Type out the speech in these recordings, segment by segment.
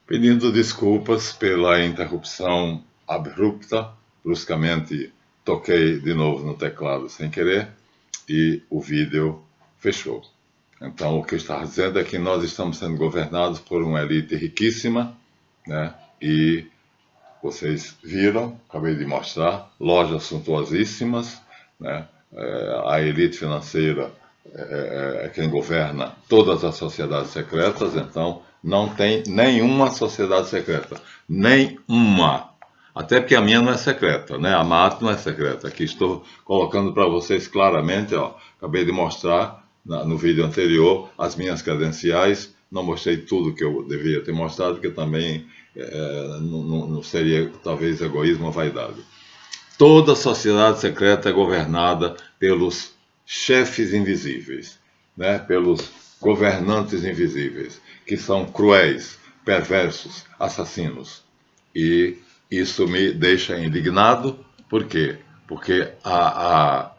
Pedindo desculpas pela interrupção abrupta, bruscamente toquei de novo no teclado sem querer e o vídeo fechou. Então, o que eu estava dizendo é que nós estamos sendo governados por uma elite riquíssima, né? E vocês viram, acabei de mostrar, lojas suntuosíssimas, né? A elite financeira é quem governa todas as sociedades secretas, então não tem nenhuma sociedade secreta, nenhuma. Até porque a minha não é secreta, né? A MAAT não é secreta. Aqui estou colocando para vocês claramente, ó, acabei de mostrar no vídeo anterior as minhas credenciais. Não mostrei tudo que eu devia ter mostrado, porque também não seria talvez egoísmo ou vaidade. Toda sociedade secreta é governada pelos chefes invisíveis, né? Pelos governantes invisíveis, que são cruéis, perversos, assassinos. E isso me deixa indignado. Por quê? Porque a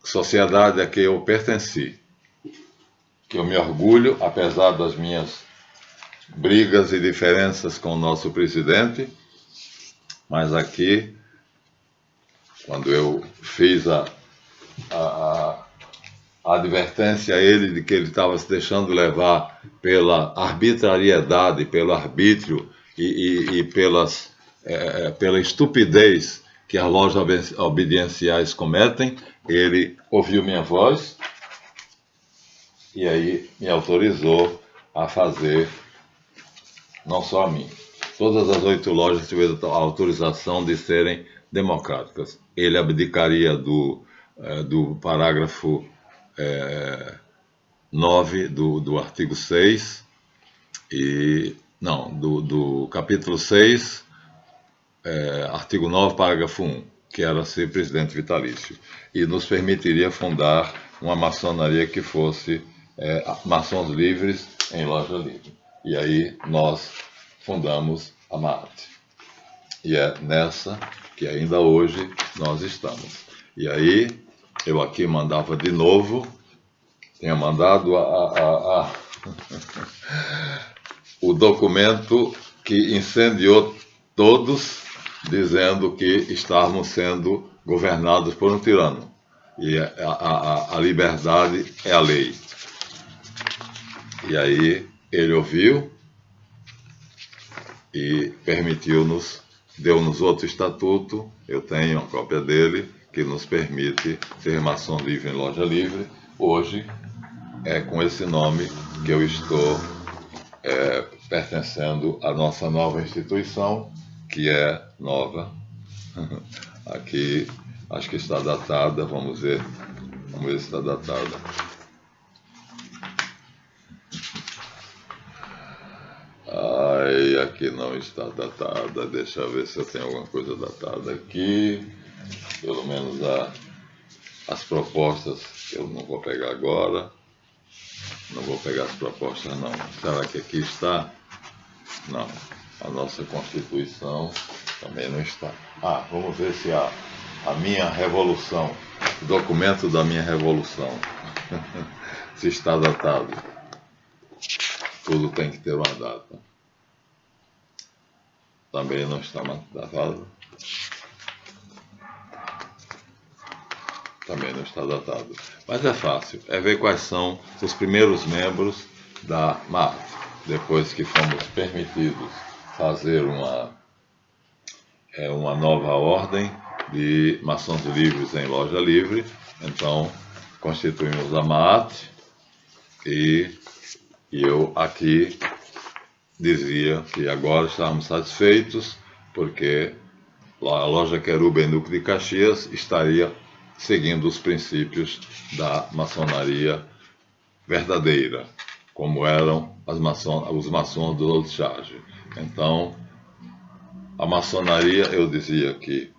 sociedade a que eu pertenci, que eu me orgulho, apesar das minhas brigas e diferenças com o nosso presidente, mas aqui, quando eu fiz a advertência a ele de que ele estava se deixando levar pela arbitrariedade, pelo arbítrio e pela estupidez que as lojas obedienciais cometem, ele ouviu minha voz e aí me autorizou a fazer, não só a mim, todas as 8 lojas tiveram a autorização de serem democráticas. Ele abdicaria do parágrafo 9 do artigo 6, do capítulo 6, artigo 9, parágrafo 1, que era ser presidente vitalício, e nos permitiria fundar uma maçonaria que fosse maçons livres em loja livre. E aí nós fundamos a MAAT. E é nessa que ainda hoje nós estamos. E aí eu aqui mandava de novo, tinha mandado o documento que incendiou todos, dizendo que estávamos sendo governados por um tirano. E a liberdade é a lei. E aí ele ouviu e permitiu-nos, deu-nos outro estatuto, eu tenho a cópia dele, que nos permite ser maçom livre em loja livre. Hoje é com esse nome que eu estou pertencendo à nossa nova instituição, que é nova. Aqui, acho que está datada, vamos ver se está datada. Ai, aqui não está datada, deixa eu ver se eu tenho alguma coisa datada aqui, pelo menos as propostas, eu não vou pegar agora, não vou pegar as propostas não. Será que aqui está? Não, a nossa Constituição também não está. Vamos ver se a minha revolução, o documento da minha revolução, se está datado. Tudo tem que ter uma data. Também não está datado. Também não está datado. Mas é fácil, é ver quais são os primeiros membros da MAAT. Depois que fomos permitidos fazer uma nova ordem de maçons livres em loja livre, então constituímos a MAAT e eu aqui dizia que agora estávamos satisfeitos porque a loja Querubim Duque de Caxias estaria seguindo os princípios da maçonaria verdadeira, como eram os maçons do Old Charge. Então, a maçonaria, eu dizia que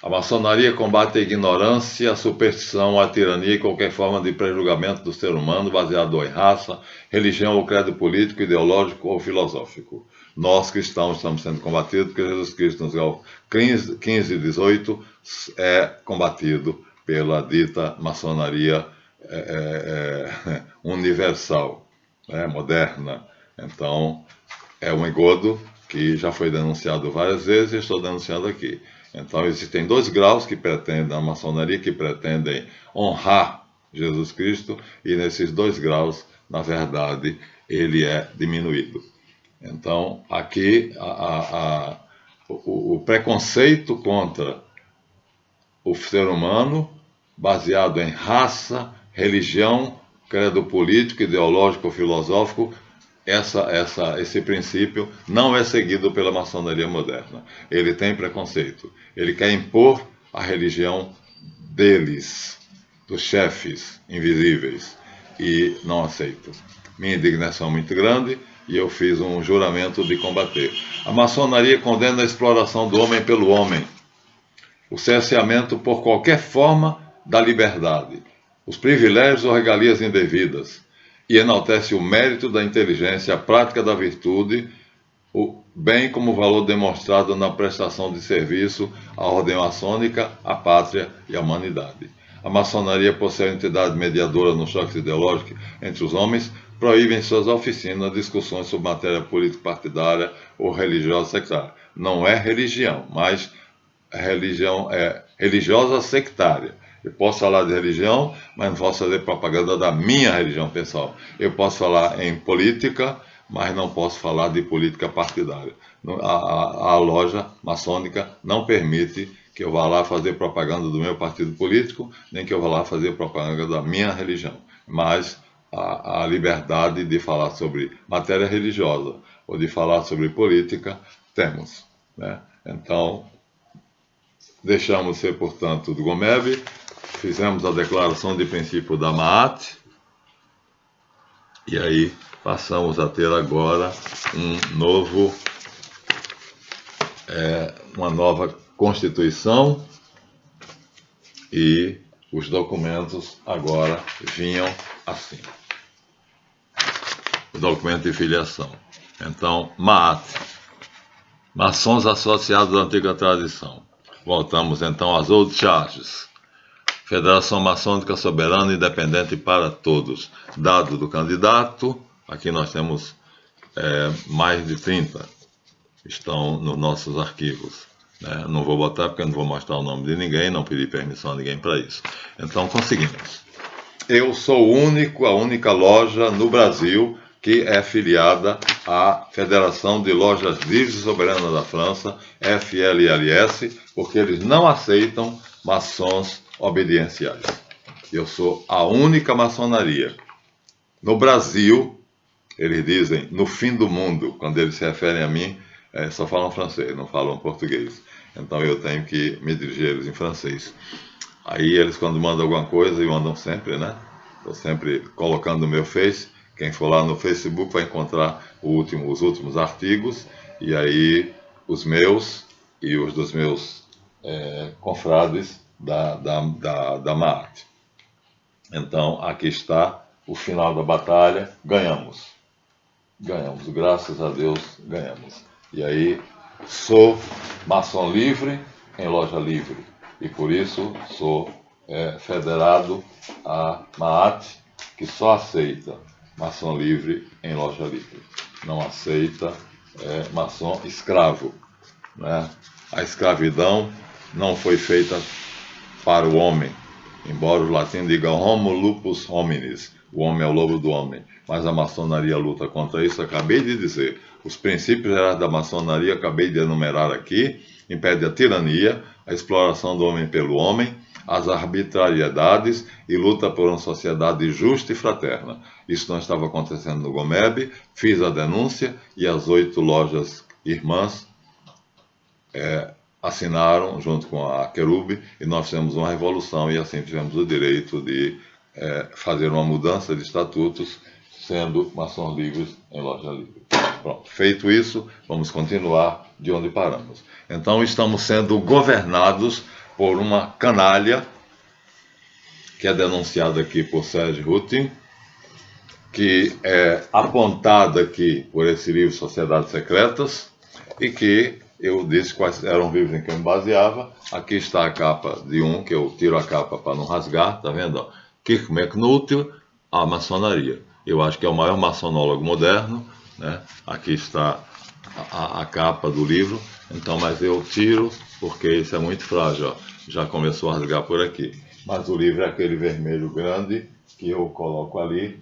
a maçonaria combate a ignorância, a superstição, a tirania e qualquer forma de prejulgamento do ser humano baseado em raça, religião ou credo político, ideológico ou filosófico. Nós, cristãos, estamos sendo combatidos porque Jesus Cristo, no 15:18, é combatido pela dita maçonaria universal. né, moderna. Então, é um engodo que já foi denunciado várias vezes e estou denunciando aqui. Então, existem 2 graus que pretendem, a maçonaria, que pretendem honrar Jesus Cristo, e nesses 2 graus, na verdade, ele é diminuído. Então, aqui, o preconceito contra o ser humano, baseado em raça, religião, credo político, ideológico, filosófico, esse princípio não é seguido pela maçonaria moderna. Ele tem preconceito. Ele quer impor a religião deles, dos chefes invisíveis, e não aceito. Minha indignação é muito grande e eu fiz um juramento de combater. A maçonaria condena a exploração do homem pelo homem, o cerceamento por qualquer forma da liberdade, os privilégios ou regalias indevidas, e enaltece o mérito da inteligência, a prática da virtude, bem como o valor demonstrado na prestação de serviço à ordem maçônica, à pátria e à humanidade. A maçonaria, por ser entidade mediadora no choque ideológico entre os homens, proíbe em suas oficinas discussões sobre matéria político-partidária ou religiosa sectária. Não é religião, mas religião é religiosa sectária. Eu posso falar de religião, mas não posso fazer propaganda da minha religião, pessoal. Eu posso falar em política, mas não posso falar de política partidária. A loja maçônica não permite que eu vá lá fazer propaganda do meu partido político, nem que eu vá lá fazer propaganda da minha religião. Mas a liberdade de falar sobre matéria religiosa ou de falar sobre política, temos, né? Então, deixamos ser, portanto, do Gomeb, fizemos a declaração de princípio da Maat, e aí passamos a ter agora uma nova Constituição, e os documentos agora vinham assim. O documento de filiação. Então, Maat, maçons associados à antiga tradição. Voltamos então às old charges. Federação Maçônica Soberana e Independente para Todos. Dado do candidato, aqui nós temos mais de 30. Estão nos nossos arquivos. Né? Não vou botar porque eu não vou mostrar o nome de ninguém, não pedi permissão a ninguém para isso. Então, conseguimos. Eu sou a única loja no Brasil que é filiada à Federação de Lojas Livres e Soberanas da França, FLLS, porque eles não aceitam maçons obedienciais. Eu sou a única maçonaria. No Brasil, eles dizem, no fim do mundo, quando eles se referem a mim, só falam francês, não falam português. Então eu tenho que me dirigir a eles em francês. Aí eles, quando mandam alguma coisa, e mandam sempre, né? Estou sempre colocando no meu Face. Quem for lá no Facebook vai encontrar os últimos artigos, e aí os meus e os dos meus confrades da Maat. Então, aqui está o final da batalha. Ganhamos. Ganhamos, graças a Deus, ganhamos. E aí, sou maçom livre em loja livre. E por isso sou federado à Maat, que só aceita maçom livre em loja livre. Não aceita maçom escravo. Né? A escravidão não foi feita para o homem, embora o latim diga homo lupus hominis, o homem é o lobo do homem, mas a maçonaria luta contra isso. Acabei de dizer, os princípios gerais da maçonaria, acabei de enumerar aqui, impede a tirania, a exploração do homem pelo homem, as arbitrariedades e luta por uma sociedade justa e fraterna. Isso não estava acontecendo no Gomeb, fiz a denúncia e as 8 lojas irmãs assinaram junto com a Querube, e nós fizemos uma revolução e assim tivemos o direito de fazer uma mudança de estatutos, sendo maçons livres em loja livre. Pronto, feito isso, vamos continuar de onde paramos. Então estamos sendo governados por uma canalha que é denunciada aqui por Sérgio Rutin, que é apontada aqui por esse livro Sociedades Secretas, e que eu disse quais eram os livros em que eu me baseava. Aqui está a capa de um, que eu tiro a capa para não rasgar, tá vendo? Kirchmeknutel, a maçonaria. eu acho que é o maior maçonólogo moderno, né? Aqui está a capa do livro, então, mas eu tiro porque isso é muito frágil, ó. Já começou a rasgar por aqui. Mas o livro é aquele vermelho grande que eu coloco ali,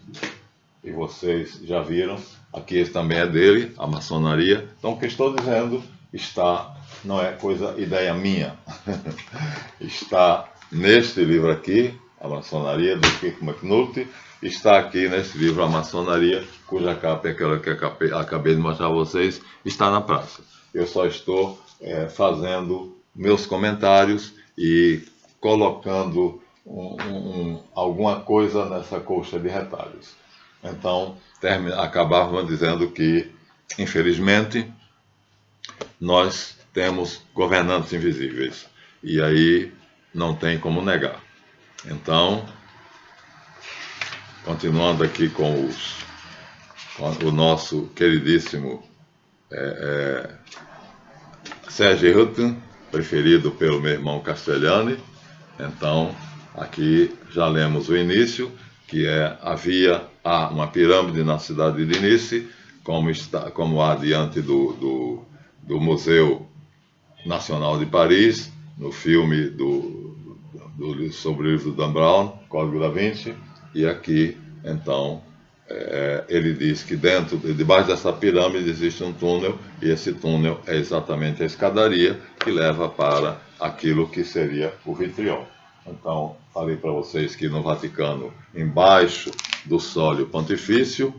e vocês já viram. Aqui esse também é dele, a maçonaria. Então o que estou dizendo está, não é ideia minha, está neste livro aqui, a maçonaria do Kirk McNulty, está aqui nesse livro a maçonaria, cuja capa é aquela que acabei de mostrar a vocês, está na praça. Eu só estou fazendo meus comentários e colocando alguma coisa nessa colcha de retalhos. Então, acabava dizendo que, infelizmente, nós temos governantes invisíveis. E aí não tem como negar. Então, continuando aqui com o nosso queridíssimo Serge Houghton, preferido pelo meu irmão Castellani. Então, aqui já lemos o início, que havia uma pirâmide na cidade de Nice, como há diante do Museu Nacional de Paris, no filme sobre o livro do Dan Brown, Código da Vinci, e aqui, então, ele diz que debaixo dessa pirâmide existe um túnel, e esse túnel é exatamente a escadaria que leva para aquilo que seria o vitriol. Então, falei para vocês que no Vaticano, embaixo do sólio pontifício,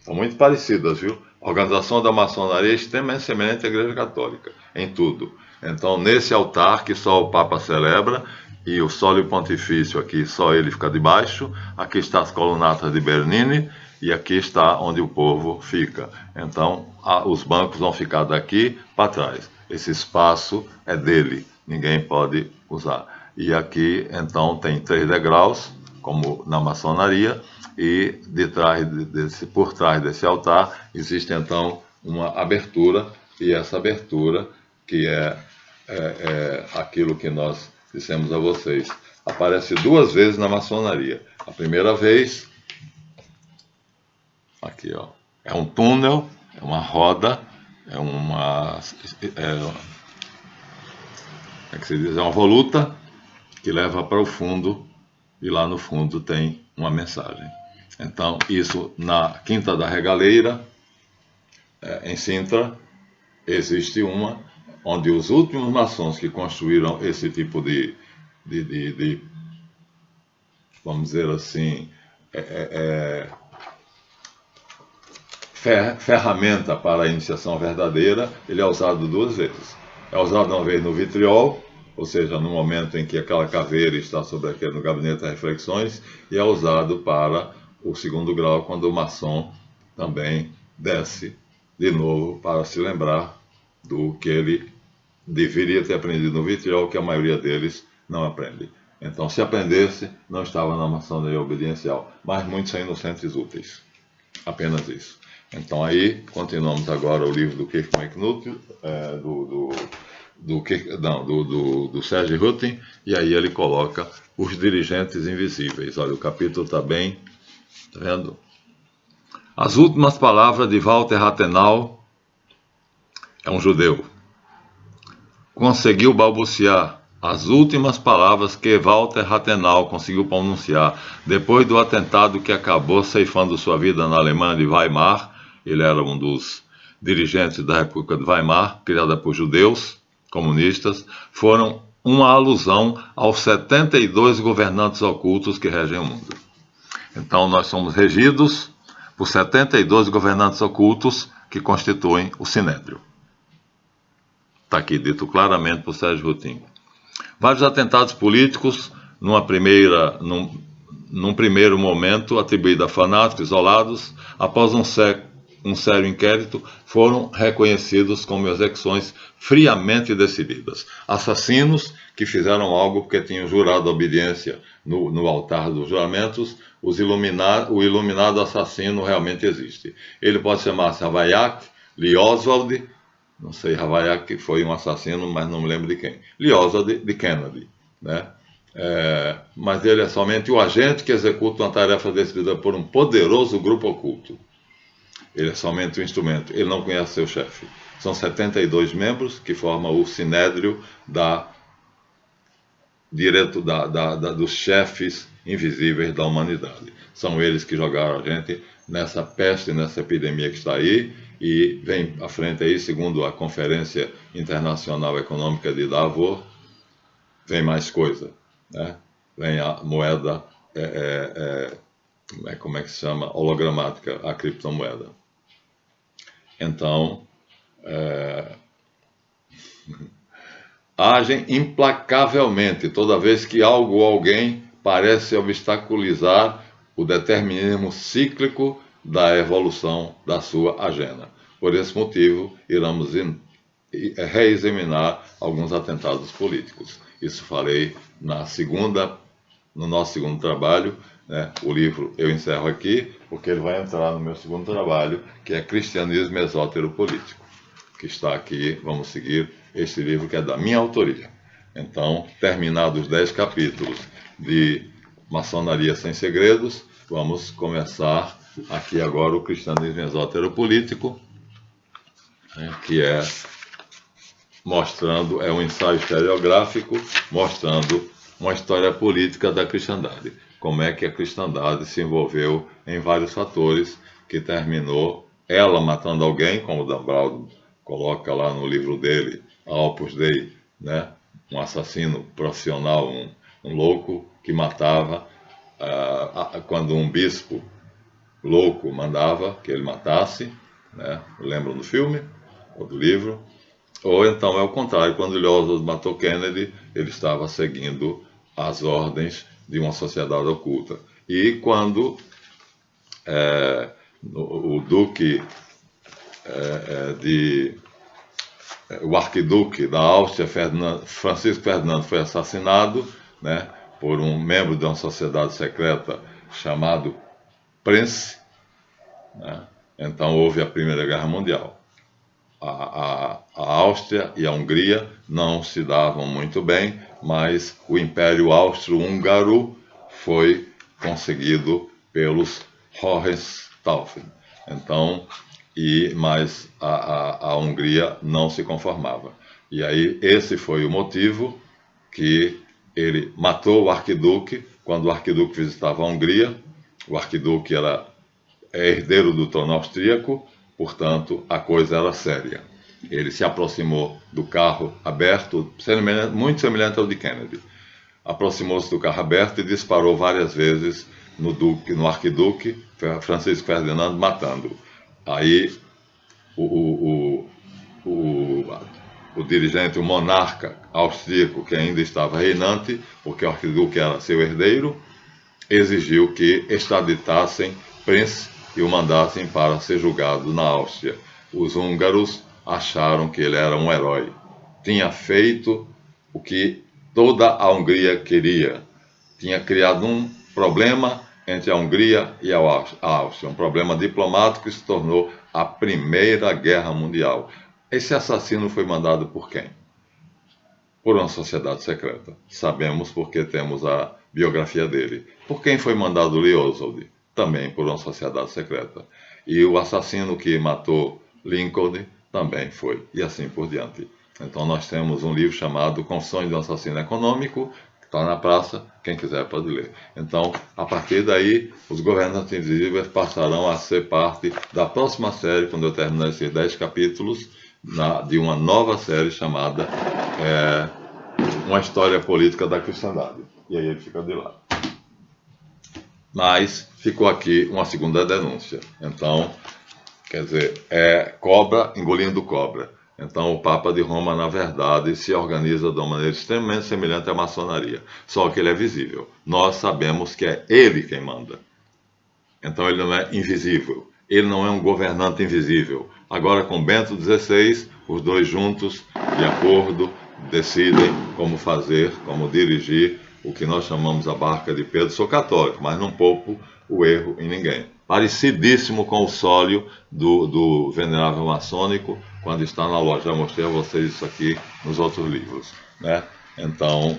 são muito parecidas, viu? A organização da maçonaria é extremamente semelhante à Igreja Católica, em tudo. Então, nesse altar que só o Papa celebra, e o sólio pontifício aqui, só ele fica debaixo, aqui está as colunatas de Bernini, e aqui está onde o povo fica. Então, os bancos vão ficar daqui para trás. Esse espaço é dele, ninguém pode usar. E aqui, então, tem 3 degraus, como na maçonaria, e por trás desse altar existe, então, uma abertura, e essa abertura, que é aquilo que nós dissemos a vocês, aparece 2 vezes na maçonaria. A primeira vez, aqui, ó, é um túnel, é uma roda, é uma voluta que leva para o fundo, e lá no fundo tem uma mensagem. Então, isso na Quinta da Regaleira, em Sintra, existe uma, onde os últimos maçons que construíram esse tipo de vamos dizer assim, ferramenta para a iniciação verdadeira, ele é usado 2 vezes. É usado uma vez no vitriol, ou seja, no momento em que aquela caveira está no gabinete de reflexões, e é usado para o 2º grau, quando o maçom também desce de novo para se lembrar do que ele deveria ter aprendido no vitriol, que a maioria deles não aprende. Então, se aprendesse, não estava na maçonaria obediencial, mas muitos são inocentes úteis. Apenas isso. Então, aí, continuamos agora o livro do Kirk McNulty, do Serge Houghton, e aí ele coloca os dirigentes invisíveis. Olha, o capítulo está bem, tá vendo? As últimas palavras de Walter Rathenau, é um judeu, conseguiu balbuciar as últimas palavras que Walter Rathenau conseguiu pronunciar depois do atentado que acabou ceifando sua vida na Alemanha de Weimar. Ele era um dos dirigentes da República de Weimar, criada por judeus comunistas. Foram uma alusão aos 72 governantes ocultos que regem o mundo. Então, nós somos regidos por 72 governantes ocultos que constituem o Sinédrio. Está aqui dito claramente por Sérgio Houghton. Vários atentados políticos, num primeiro momento atribuídos a fanáticos isolados, após um sério inquérito, foram reconhecidos como execuções friamente decididas. Assassinos que fizeram algo porque tinham jurado obediência no altar dos juramentos. O iluminado assassino realmente existe. Ele pode chamar-se Ravaillac, Lee Oswald, não sei, Ravaillac foi um assassino, mas não me lembro de quem. Lee Oswald de Kennedy, né? mas ele é somente o agente que executa uma tarefa decidida por um poderoso grupo oculto. Ele é somente o instrumento, ele não conhece seu chefe. São 72 membros que formam o sinédrio dos chefes invisíveis da humanidade. São eles que jogaram a gente nessa peste, nessa epidemia que está aí, e vem à frente aí, segundo a Conferência Internacional Econômica de Davos, vem mais coisa, né? Vem a moeda, como é que se chama? Hologramática, a criptomoeda. Então, agem implacavelmente toda vez que algo ou alguém parece obstaculizar o determinismo cíclico da evolução da sua agenda. Por esse motivo, iremos reexaminar alguns atentados políticos. Isso falei no nosso segundo trabalho, né? O livro eu encerro aqui, porque ele vai entrar no meu segundo trabalho, que é Cristianismo Exótero Político, que está aqui. Vamos seguir este livro, que é da minha autoria. Então, terminados os 10 capítulos de Maçonaria Sem Segredos, vamos começar aqui agora o Cristianismo Exótero Político, que é um ensaio historiográfico mostrando uma história política da cristandade. Como é que a cristandade se envolveu em vários fatores, que terminou ela matando alguém, como o Dan Brown coloca lá no livro dele, a Opus Dei, né? Um assassino profissional, um louco que matava, quando um bispo louco mandava que ele matasse, né? Lembram do filme ou do livro? Ou então é o contrário, quando Lee Oswald matou Kennedy, ele estava seguindo as ordens de uma sociedade oculta. E quando o duque o arquiduque da Áustria, Francisco Ferdinando, foi assassinado, né, por um membro de uma sociedade secreta chamado Prince, né? Então houve a Primeira Guerra Mundial. A Áustria e a Hungria não se davam muito bem, mas o Império Austro-Húngaro foi conseguido pelos Hohenstaufen. Então, mas a Hungria não se conformava. E aí esse foi o motivo que ele matou o arquiduque. Quando o arquiduque visitava a Hungria, o arquiduque era herdeiro do trono austríaco, portanto, a coisa era séria. Ele se aproximou do carro aberto, muito semelhante ao de Kennedy. Aproximou-se do carro aberto e disparou várias vezes no arquiduque Francisco Ferdinando, matando-o. Aí o dirigente, o monarca austríaco, que ainda estava reinante, porque o arquiduque era seu herdeiro, exigiu que extraditassem Prince e o mandassem para ser julgado na Áustria. Os húngaros acharam que ele era um herói. Tinha feito o que toda a Hungria queria. Tinha criado um problema entre a Hungria e a Áustria, um problema diplomático que se tornou a Primeira Guerra Mundial. Esse assassino foi mandado por quem? Por uma sociedade secreta. Sabemos porque temos a biografia dele. Por quem foi mandado Lee Oswald? Também por uma sociedade secreta. E o assassino que matou Lincoln também foi, e assim por diante. Então nós temos um livro chamado Confissões de um Assassino Econômico, que está na praça, quem quiser pode ler. Então, a partir daí, os governantes invisíveis passarão a ser parte da próxima série, quando eu terminar esses 10 capítulos, de uma nova série chamada Uma História Política da Cristandade. E aí ele fica de lado. Mas ficou aqui uma segunda denúncia. Então, quer dizer, é cobra engolindo cobra. Então o Papa de Roma, na verdade, se organiza de uma maneira extremamente semelhante à maçonaria. Só que ele é visível. Nós sabemos que é ele quem manda. Então ele não é invisível. Ele não é um governante invisível. Agora com Bento XVI, os dois juntos, de acordo, decidem como fazer, como dirigir o que nós chamamos a barca de Pedro. Sou católico, mas não poupo o erro em ninguém. Parecidíssimo com o sólio do venerável maçônico, quando está na loja. Já mostrei a vocês isso aqui nos outros livros, né? Então,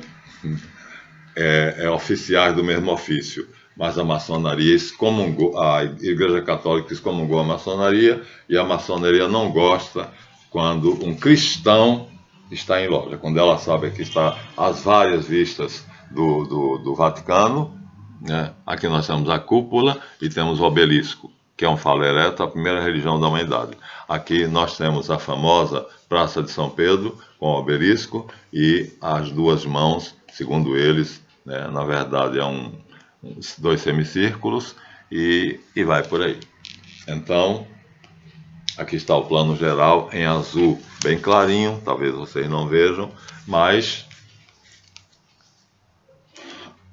oficiais do mesmo ofício, mas a maçonaria excomungou, a Igreja Católica excomungou a maçonaria, e a maçonaria não gosta quando um cristão está em loja, quando ela sabe que está às várias vistas do Vaticano, né? Aqui nós temos a cúpula e temos o obelisco, que é um falo ereto, a primeira religião da humanidade. Aqui nós temos a famosa Praça de São Pedro, com o obelisco, e as duas mãos, segundo eles, né, na verdade dois semicírculos, e vai por aí. Então, aqui está o plano geral em azul, bem clarinho, talvez vocês não vejam, mas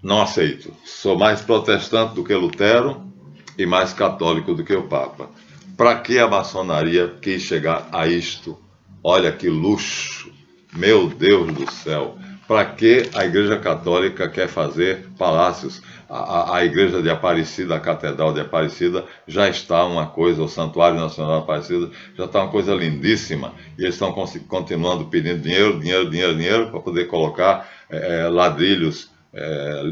não aceito. Sou mais protestante do que Lutero e mais católico do que o Papa. Para que a maçonaria quis chegar a isto? Olha que luxo! Meu Deus do céu! Para que a Igreja Católica quer fazer palácios? A Igreja de Aparecida, a Catedral de Aparecida, já está uma coisa, o Santuário Nacional de Aparecida, já está uma coisa lindíssima. E eles estão continuando pedindo dinheiro, para poder colocar ladrilhos,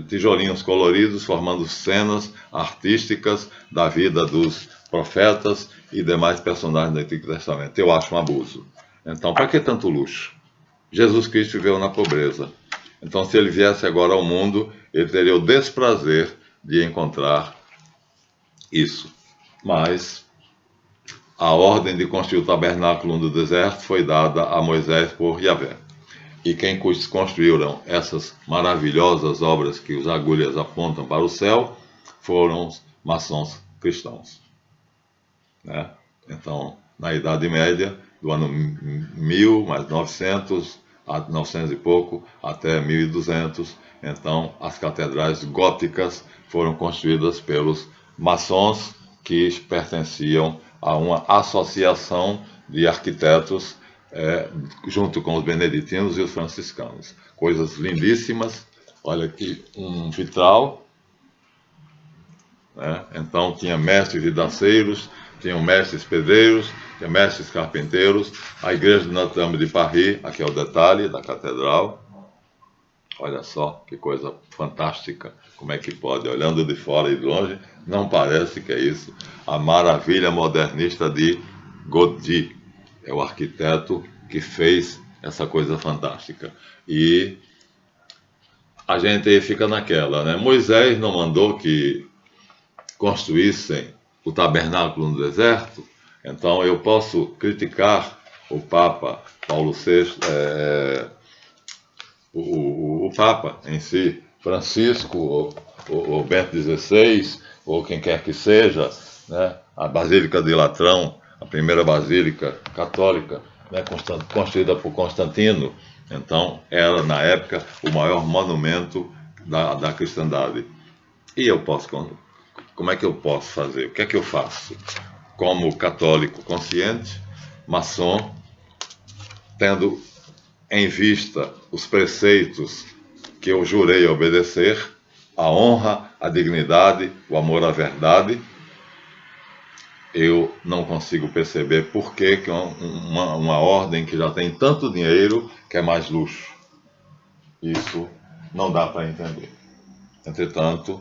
tijolinhos coloridos, formando cenas artísticas da vida dos profetas e demais personagens do Antigo Testamento. Eu acho um abuso. Então, para que tanto luxo? Jesus Cristo viveu na pobreza. Então, se ele viesse agora ao mundo, ele teria o desprazer de encontrar isso. Mas a ordem de construir o tabernáculo no deserto foi dada a Moisés por Yahvé. E quem construíram essas maravilhosas obras que os agulhas apontam para o céu foram os maçons cristãos, né? Então, na Idade Média, do ano 1000, mais 900, 900 e pouco, até 1200, então as catedrais góticas foram construídas pelos maçons que pertenciam a uma associação de arquitetos junto com os beneditinos e os franciscanos. Coisas lindíssimas. Olha aqui um vitral, né? Então tinha mestres vidaceiros, tinham mestres pedreiros, tinha mestres carpinteiros. A igreja de Notre-Dame de Paris, aqui é o detalhe da catedral. Olha só que coisa fantástica. Como é que pode, olhando de fora e de longe, não parece que é isso. A maravilha modernista de Gaudí. É o arquiteto que fez essa coisa fantástica. E a gente fica naquela, né? Moisés não mandou que construíssem o tabernáculo no deserto, então eu posso criticar o Papa Paulo VI, o Papa em si, Francisco, ou Bento XVI, ou quem quer que seja, né? A Basílica de Latrão, a primeira basílica católica, né, construída por Constantino. Então, era, na época, o maior monumento da cristandade. E eu posso, como é que eu posso fazer? O que é que eu faço? Como católico consciente, maçom, tendo em vista os preceitos que eu jurei obedecer, a honra, a dignidade, o amor à verdade, eu não consigo perceber por que uma ordem que já tem tanto dinheiro quer mais luxo. Isso não dá para entender. Entretanto,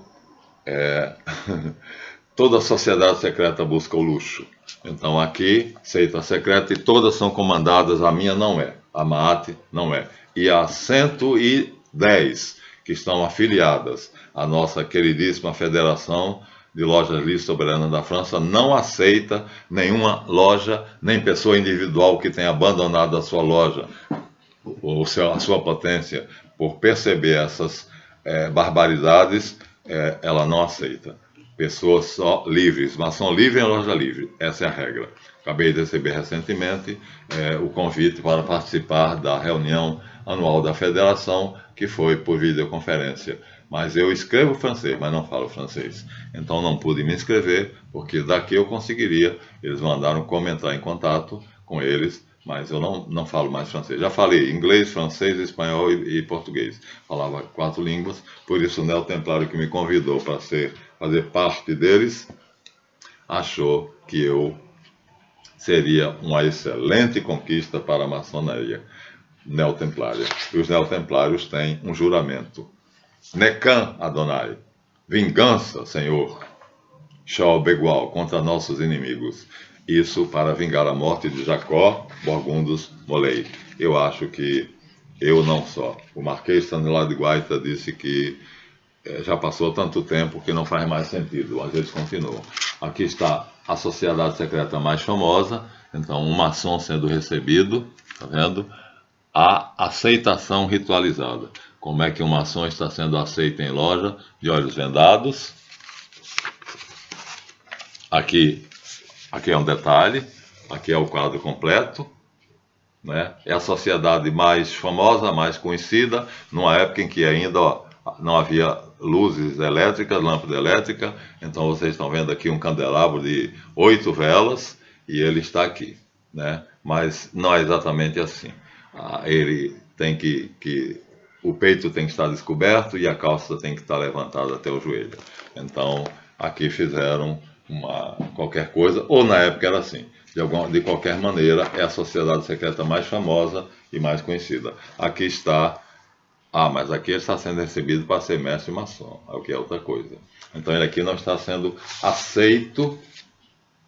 toda sociedade secreta busca o luxo. Então aqui, seita secreta, e todas são comandadas, a minha não é, a Maat não é. E há 110 que estão afiliadas à nossa queridíssima Federação de Lojas Livres Soberanas da França, não aceita nenhuma loja, nem pessoa individual que tenha abandonado a sua loja, a sua potência, por perceber essas barbaridades, ela não aceita. Pessoas só livres, maçom livre em loja livre, essa é a regra. Acabei de receber recentemente o convite para participar da reunião anual da federação, que foi por videoconferência. Mas eu escrevo francês, mas não falo francês. Então não pude me inscrever, porque daqui eu conseguiria. Eles mandaram como entrar em contato com eles, mas eu não falo mais francês. Já falei inglês, francês, espanhol e português. Falava 4 línguas, por isso o neotemplário que me convidou para fazer parte deles, achou que eu seria uma excelente conquista para a maçonaria neotemplária. E os neotemplários têm um juramento Necan Adonai, vingança, Senhor, Shol Begual, contra nossos inimigos. Isso para vingar a morte de Jacó, Borgundos, Molei. Eu acho que eu não só. O Marquês Stanislau de Guaita disse que já passou tanto tempo que não faz mais sentido, mas eles continuam. Aqui está a sociedade secreta mais famosa, então um maçom sendo recebido, tá vendo? A aceitação ritualizada. Como é que um maçom está sendo aceito em loja? De olhos vendados. Aqui é um detalhe, aqui é o quadro completo, né? É a sociedade mais famosa, mais conhecida, numa época em que ainda não havia luzes elétricas, lâmpada elétrica. Então vocês estão vendo aqui um candelabro de 8 velas e ele está aqui, né? Mas não é exatamente assim. Ele tem o peito tem que estar descoberto e a calça tem que estar levantada até o joelho. Então aqui fizeram qualquer coisa, ou na época era assim. De qualquer maneira, é a sociedade secreta mais famosa e mais conhecida. Aqui está. Mas aqui ele está sendo recebido para ser mestre maçom, o que é outra coisa. Então ele aqui não está sendo aceito.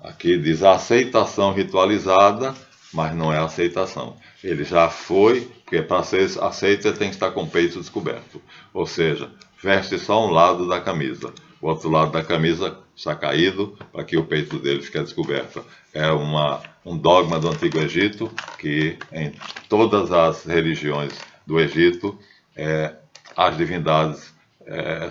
Aqui diz a aceitação ritualizada, mas não é aceitação. Ele já foi, porque para ser aceito ele tem que estar com o peito descoberto. Ou seja, veste só um lado da camisa. O outro lado da camisa está caído para que o peito dele fique descoberto. É um dogma do Antigo Egito que em todas as religiões do Egito as divindades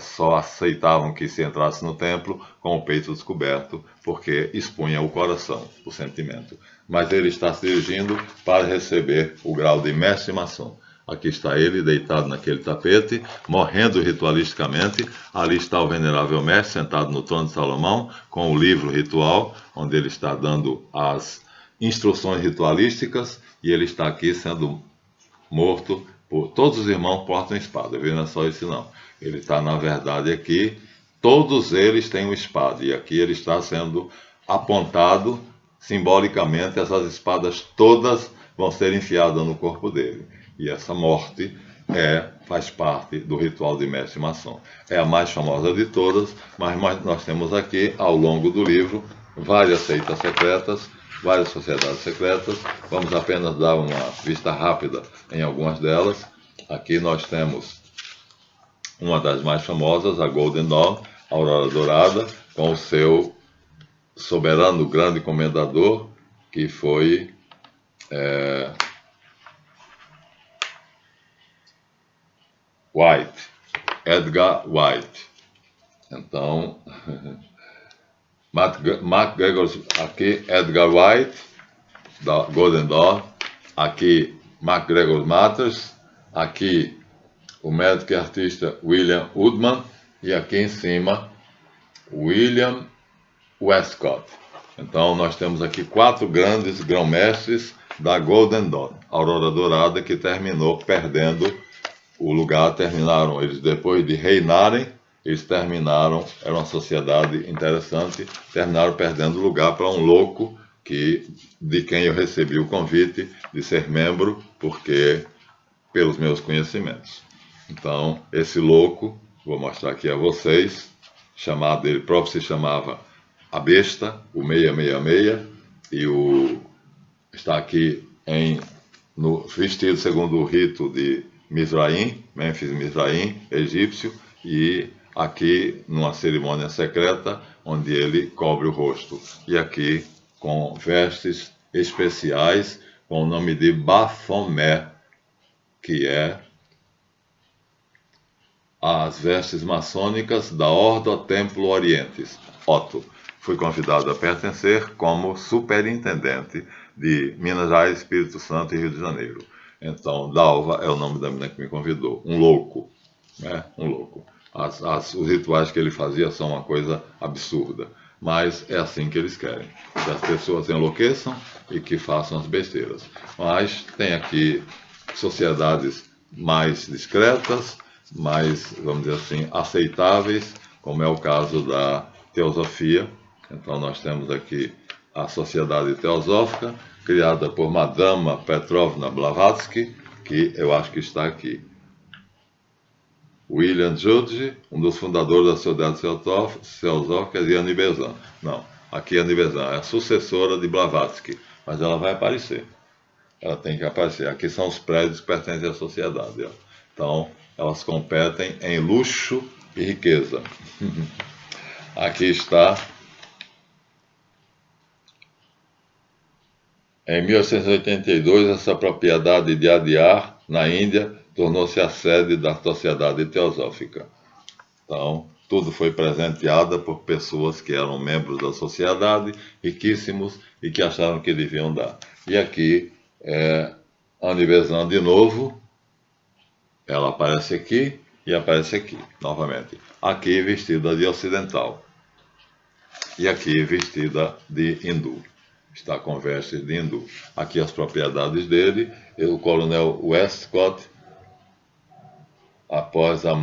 só aceitavam que se entrasse no templo com o peito descoberto, porque expunha o coração, o sentimento. Mas ele está se dirigindo para receber o grau de mestre maçom. Aqui está ele, deitado naquele tapete, morrendo ritualisticamente. Ali está o venerável mestre, sentado no trono de Salomão, com o livro ritual, onde ele está dando as instruções ritualísticas, e ele está aqui sendo morto por todos os irmãos portam espada, viu? Não é só isso não. Ele está, na verdade, aqui, todos eles têm uma espada, e aqui ele está sendo apontado simbolicamente, essas espadas todas vão ser enfiadas no corpo dele. E essa morte faz parte do ritual de mestre maçom. É a mais famosa de todas, mas nós temos aqui, ao longo do livro, várias seitas secretas, várias sociedades secretas. Vamos apenas dar uma vista rápida em algumas delas. Aqui nós temos uma das mais famosas, a Golden Dawn, a Aurora Dourada, com o seu soberano grande comendador, que foi White, Edgar White. Então, MacGregor, aqui Edgar White, da Golden Dawn, aqui MacGregor Matters, aqui o médico e artista William Woodman, e aqui em cima William Westcott. Então nós temos aqui 4 grandes grão-mestres da Golden Dawn, Aurora Dourada, que terminou perdendo o lugar. Terminaram eles, depois de reinarem, eles terminaram, era uma sociedade interessante, terminaram perdendo o lugar para um louco de quem eu recebi o convite de ser membro, pelos meus conhecimentos. Então, esse louco, vou mostrar aqui a vocês, ele próprio se chamava A Besta, o 666, e está aqui vestido segundo o rito de Mizraim, Mênfis Mizraim, egípcio, e aqui numa cerimônia secreta, onde ele cobre o rosto. E aqui com vestes especiais, com o nome de Baphomet, que é as vestes maçônicas da Ordo Templo Orientis, Otto. Fui convidado a pertencer como superintendente de Minas Gerais, Espírito Santo e Rio de Janeiro. Então, Dalva é o nome da menina que me convidou. Um louco, né? Um louco. Os rituais que ele fazia são uma coisa absurda, mas é assim que eles querem, que as pessoas enlouqueçam e que façam as besteiras. Mas tem aqui sociedades mais discretas, mais, vamos dizer assim, aceitáveis, como é o caso da teosofia. Então nós temos aqui a Sociedade Teosófica, criada por Madama Petrovna Blavatsky, que eu acho que está aqui. William Judge, um dos fundadores da Sociedade Teosófica, e Annie Besant. Não, aqui Annie Besant é a sucessora de Blavatsky, mas ela vai aparecer. Ela tem que aparecer. Aqui são os prédios que pertencem à sociedade. Ó. Então, elas competem em luxo e riqueza. Aqui está. Em 1882, essa propriedade de Adyar, na Índia, tornou-se a sede da Sociedade Teosófica. Então, tudo foi presenteado por pessoas que eram membros da sociedade, riquíssimos, e que acharam que deviam dar. E aqui, Annie Besant de novo, ela aparece aqui e aparece aqui, novamente. Aqui vestida de ocidental. E aqui vestida de hindu. Está com vestes de hindu. Aqui as propriedades dele. O coronel Westcott, após a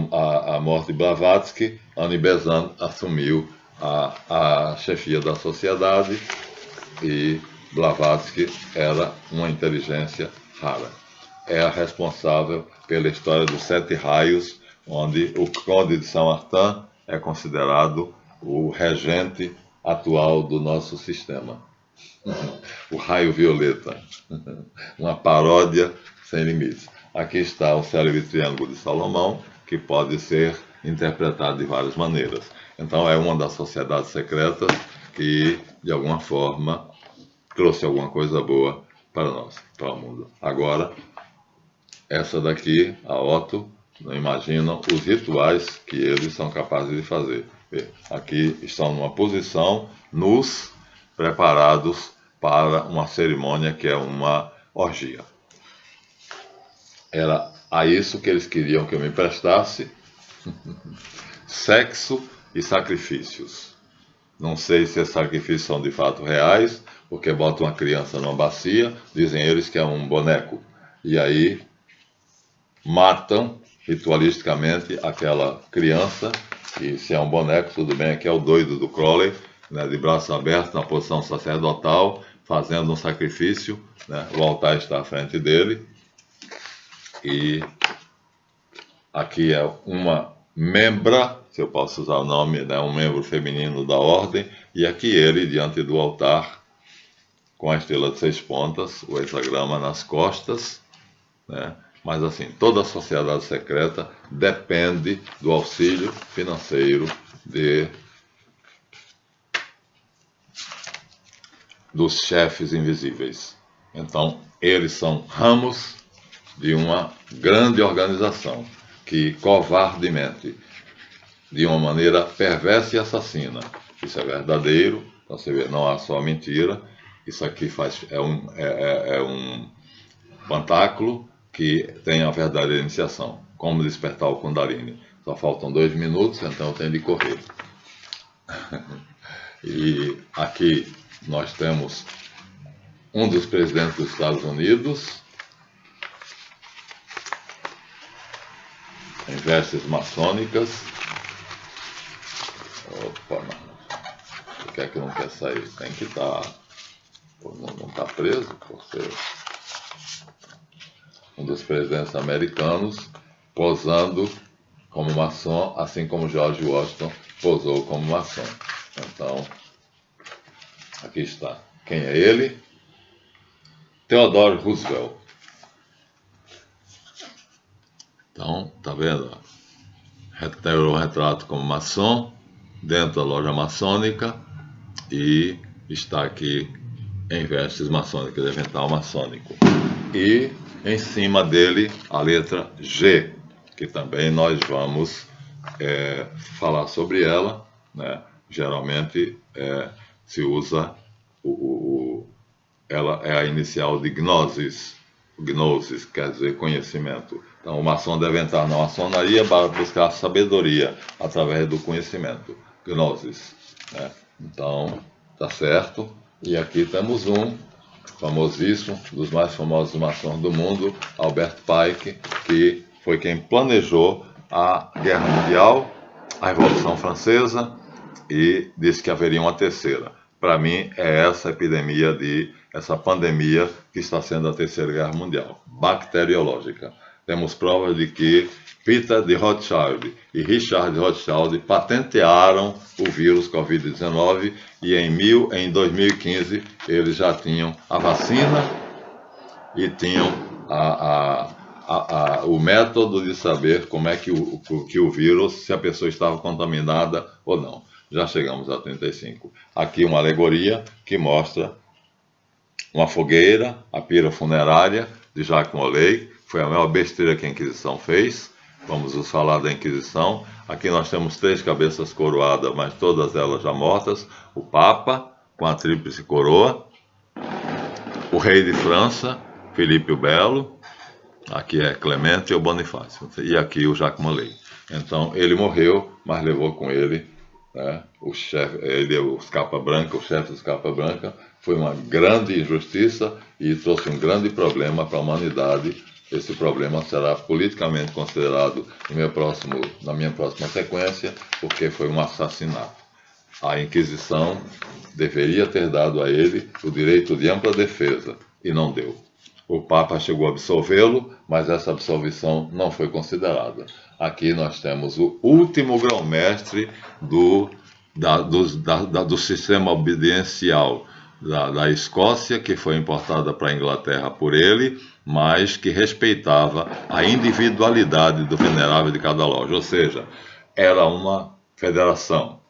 morte de Blavatsky, Annie Besant assumiu a chefia da sociedade e Blavatsky era uma inteligência rara. É a responsável pela história dos 7 raios, onde o Conde de Saint-Martin é considerado o regente atual do nosso sistema. O raio violeta, uma paródia sem limites. Aqui está o célebre triângulo de Salomão, que pode ser interpretado de várias maneiras. Então é uma das sociedades secretas que, de alguma forma, trouxe alguma coisa boa para nós, para o mundo. Agora, essa daqui, a Otto, não imaginam os rituais que eles são capazes de fazer. Aqui estão numa posição, nus, preparados para uma cerimônia que é uma orgia. Era a isso que eles queriam que eu me prestasse. Sexo e sacrifícios. Não sei se esses sacrifícios são de fato reais, porque botam uma criança numa bacia, dizem eles que é um boneco. E aí matam ritualisticamente aquela criança, e se é um boneco, tudo bem, aqui é o doido do Crowley, né, de braços abertos, na posição sacerdotal, fazendo um sacrifício, né, o altar está à frente dele, e aqui é uma membra, se eu posso usar o nome, né, um membro feminino da ordem, e aqui ele, diante do altar, com a estrela de 6 pontas, o hexagrama nas costas, né, mas assim, toda a sociedade secreta depende do auxílio financeiro dos chefes invisíveis. Então, eles são ramos de uma grande organização que covardemente, de uma maneira perversa e assassina, isso é verdadeiro, então você vê, não há só mentira, isso aqui é um pantáculo que tem a verdadeira iniciação, como despertar o Kundalini. Só faltam 2 minutos, então eu tenho de correr. E aqui nós temos um dos presidentes dos Estados Unidos, em vestes maçônicas. Opa, não. Por que é que não quer sair? Tem que estar. Não está preso por ser um dos presidentes americanos, posando como maçom, assim como George Washington posou como maçom. Então, aqui está. Quem é ele? Theodore Roosevelt. Então, tá vendo? Tem o retrato como maçom, dentro da loja maçônica, e está aqui em vestes maçônicas, avental maçônico. E em cima dele a letra G, que também nós vamos falar sobre ela, né? Geralmente se usa, ela é a inicial de Gnosis. Gnosis quer dizer conhecimento. Então o maçom deve entrar na maçonaria para buscar sabedoria através do conhecimento. Gnosis, né? Então, tá certo. E aqui temos um famosíssimo, dos mais famosos maçons do mundo, Albert Pike, que foi quem planejou a Guerra Mundial, a Revolução Francesa, e disse que haveria uma terceira. Para mim, é essa pandemia que está sendo a Terceira Guerra Mundial, bacteriológica. temos provas de que Peter de Rothschild e Richard de Rothschild patentearam o vírus Covid-19 e em 2015 eles já tinham a vacina e tinham o método de saber como é que o vírus, se a pessoa estava contaminada ou não. Já chegamos a 35. Aqui uma alegoria que mostra uma fogueira, a pira funerária de Jacques Molay. Foi a maior besteira que a Inquisição fez. Vamos nos falar da Inquisição. Aqui nós temos 3 cabeças coroadas, mas todas elas já mortas. O Papa, com a tríplice coroa. O rei de França, Filipe o Belo. Aqui é Clemente ou Bonifácio. E aqui o Jacques Molay. Então, ele morreu, mas levou com ele, né, o chefe, os Capa Branca, o chefe dos Capa Branca. Foi uma grande injustiça e trouxe um grande problema para a humanidade. Esse problema será politicamente considerado na minha próxima sequência, porque foi um assassinato. A Inquisição deveria ter dado a ele o direito de ampla defesa, e não deu. O Papa chegou a absolvê-lo, mas essa absolvição não foi considerada. Aqui nós temos o último grão-mestre do sistema obediencial da Escócia, que foi importada para a Inglaterra por ele, mas que respeitava a individualidade do venerável de cada loja. Ou seja, era uma federação,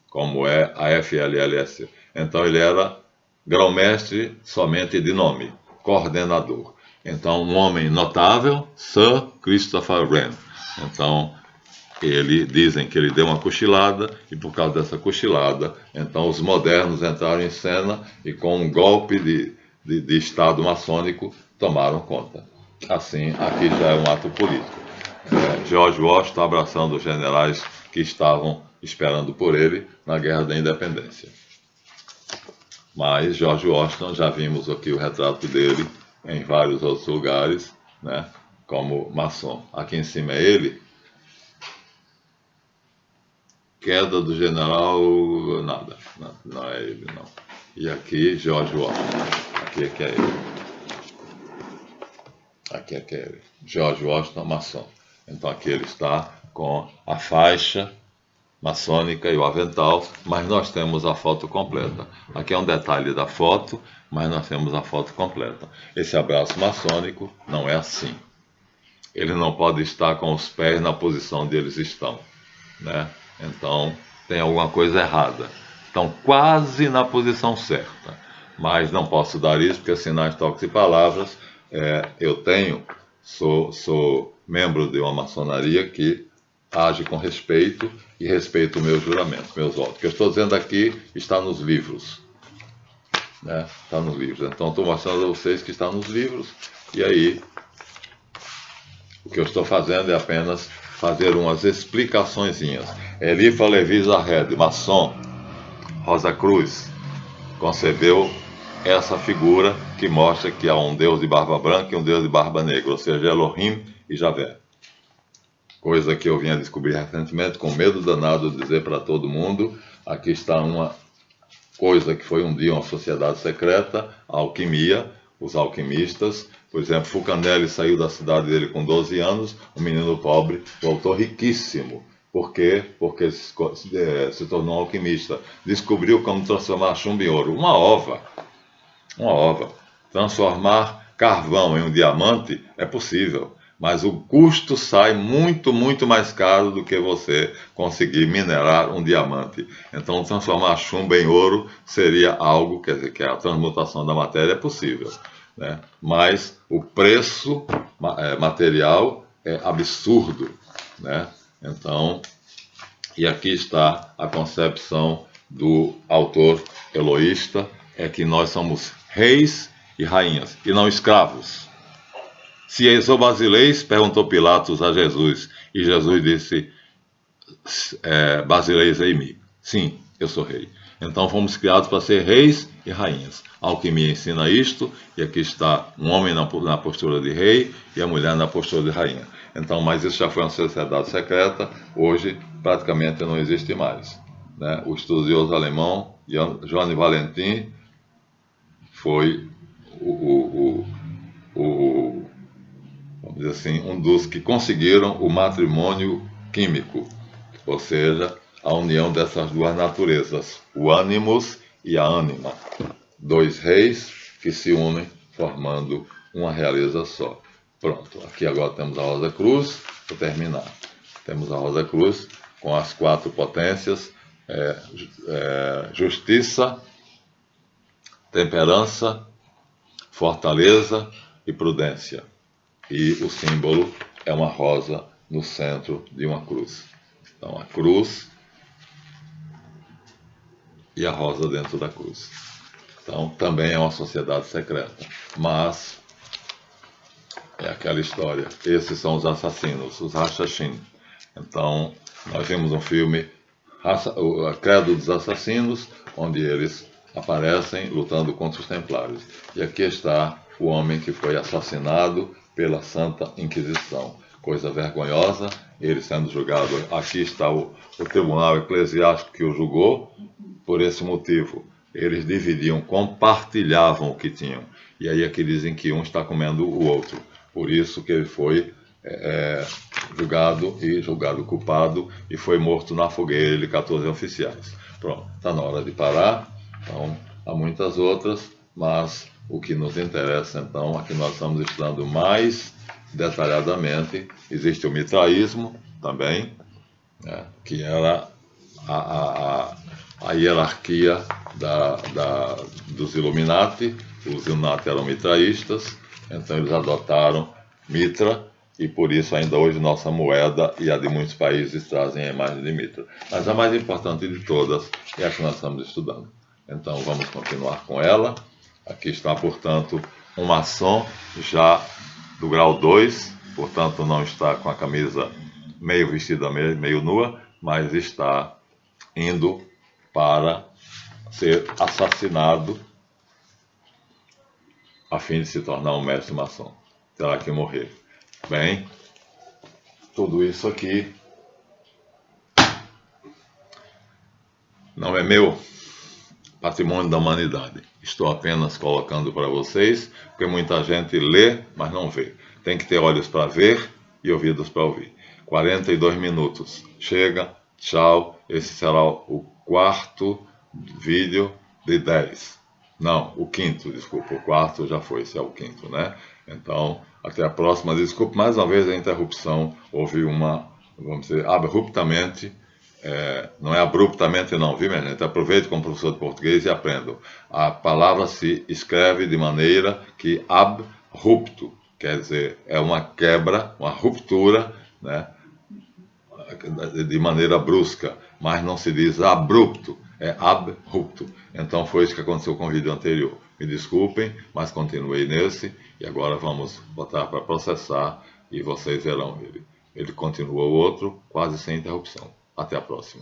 como é a FLLS. Então ele era grão-mestre somente de nome, coordenador. Então, um homem notável, Sir Christopher Wren. Então, dizem que ele deu uma cochilada, e por causa dessa cochilada, então os modernos entraram em cena e com um golpe de Estado maçônico tomaram conta. Assim, aqui já é um ato político. George Washington abraçando os generais que estavam esperando por ele na Guerra da Independência. Mas George Washington, já vimos aqui o retrato dele em vários outros lugares, né, como maçom. Aqui em cima é ele. Queda do general, nada, não é ele, não. E aqui, George Washington. Aqui é que é ele. Aqui é que é ele. George Washington, maçom. Então aqui ele está com a faixa maçônica e o avental, mas nós temos a foto completa. Aqui é um detalhe da foto, mas nós temos a foto completa. Esse abraço maçônico não é assim. Ele não pode estar com os pés na posição onde eles estão, né? Então, tem alguma coisa errada. Estão quase na posição certa, mas não posso dar isso, porque sinais, toques e palavras, sou membro de uma maçonaria que age com respeito e respeito o meu juramento, meus votos. O que eu estou dizendo aqui está nos livros, né? Está nos livros. Então, estou mostrando a vocês que está nos livros, e aí, o que eu estou fazendo é apenas fazer umas explicaçõezinhas. Elifa Levi Zahed, maçom, Rosa Cruz, concebeu essa figura que mostra que há um Deus de barba branca e um Deus de barba negra, ou seja, Elohim e Javé. Coisa que eu vim a descobrir recentemente, com medo danado de dizer para todo mundo. Aqui está uma coisa que foi um dia uma sociedade secreta, a alquimia, os alquimistas. Por exemplo, Fulcanelli saiu da cidade dele com 12 anos, um menino pobre, voltou riquíssimo. Por quê? Porque se tornou um alquimista. Descobriu como transformar chumbo em ouro. Uma ova. Transformar carvão em um diamante é possível, mas o custo sai muito, muito mais caro do que você conseguir minerar um diamante. Então, transformar chumbo em ouro seria algo, quer dizer, que a transmutação da matéria é possível, né? Mas o preço material é absurdo, né? Então, e aqui está a concepção do autor eloísta, é que nós somos reis e rainhas, e não escravos. Se és o basileis, perguntou Pilatos a Jesus, e Jesus disse, basileis em mim. Sim, eu sou rei. Então fomos criados para ser reis e rainhas. A alquimia ensina isto, e aqui está um homem na postura de rei e a mulher na postura de rainha. Então, mas isso já foi uma sociedade secreta, hoje praticamente não existe mais, né? O estudioso alemão Johann Valentin foi o vamos dizer assim, um dos que conseguiram o matrimônio químico, ou seja, a união dessas duas naturezas, o ânimos e a ânima. Dois reis que se unem formando uma realeza só. Pronto, aqui agora temos a Rosa Cruz, vou terminar. Temos a Rosa Cruz com as 4 potências, justiça, temperança, fortaleza e prudência. E o símbolo é uma rosa no centro de uma cruz. Então a cruz e a rosa dentro da cruz. Então também é uma sociedade secreta. Mas é aquela história. Esses são os assassinos, os Hashashin. Então nós vimos um filme, o Credo dos Assassinos, onde eles aparecem lutando contra os Templários. E aqui está o homem que foi assassinado pela Santa Inquisição. Coisa vergonhosa, ele sendo julgado. Aqui está o tribunal eclesiástico que o julgou. Por esse motivo, eles dividiam, compartilhavam o que tinham. E aí aqui dizem que um está comendo o outro. Por isso que ele foi julgado culpado e foi morto na fogueira de 14 oficiais. Pronto, está na hora de parar. Então, há muitas outras, mas o que nos interessa, então, aqui nós estamos estudando mais detalhadamente. Existe o mitraísmo também, né, que era a hierarquia dos Illuminati. Os Illuminati eram mitraístas, então eles adotaram Mitra, e por isso ainda hoje nossa moeda e a de muitos países trazem a imagem de Mitra. Mas a mais importante de todas é a que nós estamos estudando. Então vamos continuar com ela. Aqui está, portanto, um maçom já do grau 2, portanto não está com a camisa meio vestida, meio nua, mas está indo para ser assassinado a fim de se tornar um mestre maçom. Terá que morrer. Bem, tudo isso aqui não é meu patrimônio da humanidade. Estou apenas colocando para vocês, porque muita gente lê, mas não vê. Tem que ter olhos para ver e ouvidos para ouvir. 42 minutos. Chega, tchau. Esse será o 4º vídeo de 10. Não, o 5º, desculpa. O 4º já foi, esse é o 5º, né? Então, até a próxima. Desculpe mais uma vez a interrupção. Houve uma, vamos dizer, abruptamente. Não é abruptamente não, viu, minha gente? Aproveite como professor de português e aprendam. A palavra se escreve de maneira que abrupto, quer dizer, é uma quebra, uma ruptura, né? De maneira brusca, mas não se diz abrupto, é abrupto. Então foi isso que aconteceu com o vídeo anterior. Me desculpem, mas continuei nesse, e agora vamos botar para processar e vocês verão ele. Ele continua o outro, quase sem interrupção. Até a próxima.